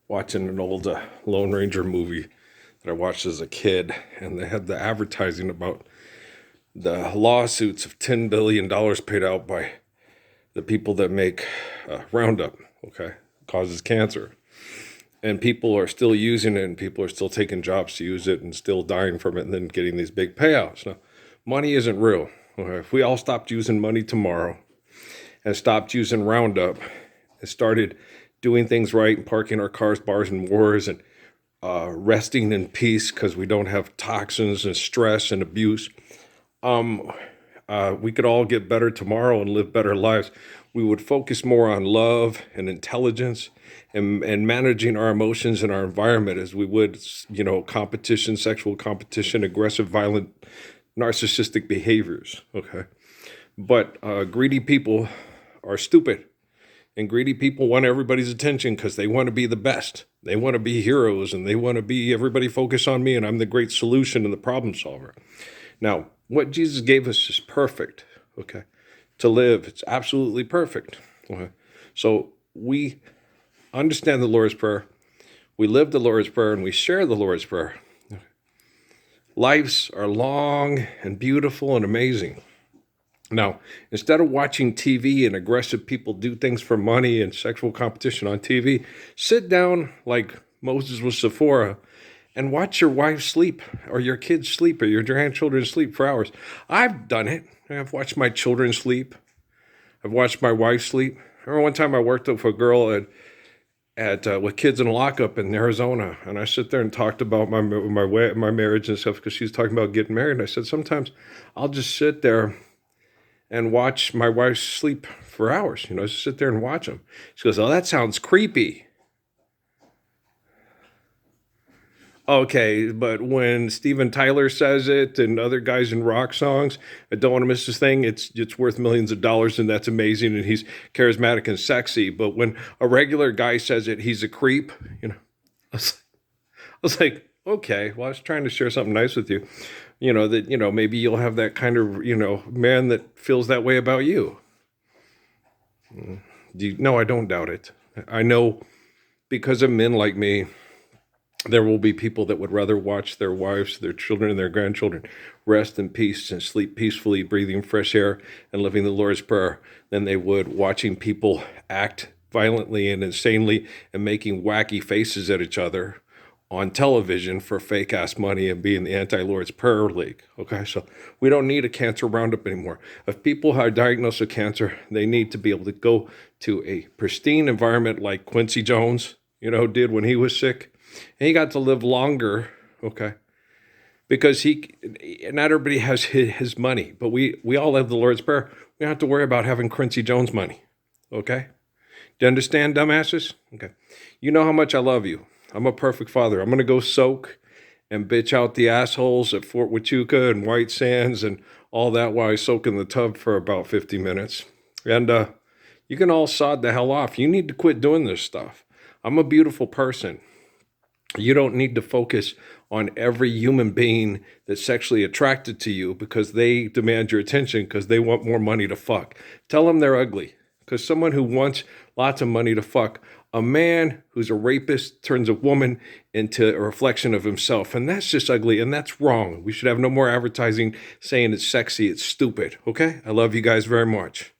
watching an old Lone Ranger movie that I watched as a kid, and they had the advertising about the lawsuits of $10 billion paid out by the people that make Roundup, okay, causes cancer. And people are still using it, and people are still taking jobs to use it and still dying from it and then getting these big payouts. Now, money isn't real. Okay? If we all stopped using money tomorrow and stopped using Roundup and started doing things right and parking our cars, bars, and wars and resting in peace because we don't have toxins and stress and abuse, we could all get better tomorrow and live better lives. We would focus more on love and intelligence and managing our emotions and our environment as we would, competition, sexual competition, aggressive, violent, narcissistic behaviors. Okay. But greedy people are stupid. And greedy people want everybody's attention because they want to be the best. They want to be heroes and they want to be everybody focus on me and I'm the great solution and the problem solver. Now, what Jesus gave us is perfect, okay, to live. It's absolutely perfect. Okay? So we understand the Lord's Prayer. We live the Lord's Prayer and we share the Lord's Prayer. Okay? Lives are long and beautiful and amazing. Now, instead of watching TV and aggressive people do things for money and sexual competition on TV, sit down like Moses with Sephora and watch your wife sleep or your kids sleep or your grandchildren sleep for hours. I've done it. I've watched my children sleep. I've watched my wife sleep. I remember one time I worked with a girl with kids in a lockup in Arizona, and I sit there and talked about my marriage and stuff because she's talking about getting married. And I said, sometimes I'll just sit there and watch my wife sleep for hours. Just sit there and watch them. She goes, oh, that sounds creepy. Okay, but when Steven Tyler says it and other guys in rock songs, I don't want to miss this thing, it's worth millions of dollars and that's amazing and he's charismatic and sexy. But when a regular guy says it, he's a creep. I was like, okay, well, I was trying to share something nice with you. That maybe you'll have that kind of, man that feels that way about you. No, I don't doubt it. I know because of men like me, there will be people that would rather watch their wives, their children, and their grandchildren rest in peace and sleep peacefully, breathing fresh air and living the Lord's Prayer than they would watching people act violently and insanely and making wacky faces at each other on television for fake-ass money and being the anti-Lord's Prayer League. Okay, so we don't need a cancer roundup anymore. If people are diagnosed with cancer, they need to be able to go to a pristine environment like Quincy Jones, did when he was sick. And he got to live longer, okay, because not everybody has his money, but we all have the Lord's Prayer. We don't have to worry about having Quincy Jones money, okay? Do you understand, dumbasses? Okay. You know how much I love you. I'm a perfect father. I'm going to go soak and bitch out the assholes at Fort Huachuca and White Sands and all that while I soak in the tub for about 50 minutes. And you can all sod the hell off. You need to quit doing this stuff. I'm a beautiful person. You don't need to focus on every human being that's sexually attracted to you because they demand your attention because they want more money to fuck. Tell them they're ugly. Because someone who wants lots of money to fuck, a man who's a rapist turns a woman into a reflection of himself. And that's just ugly and that's wrong. We should have no more advertising saying it's sexy. It's stupid. Okay? I love you guys very much.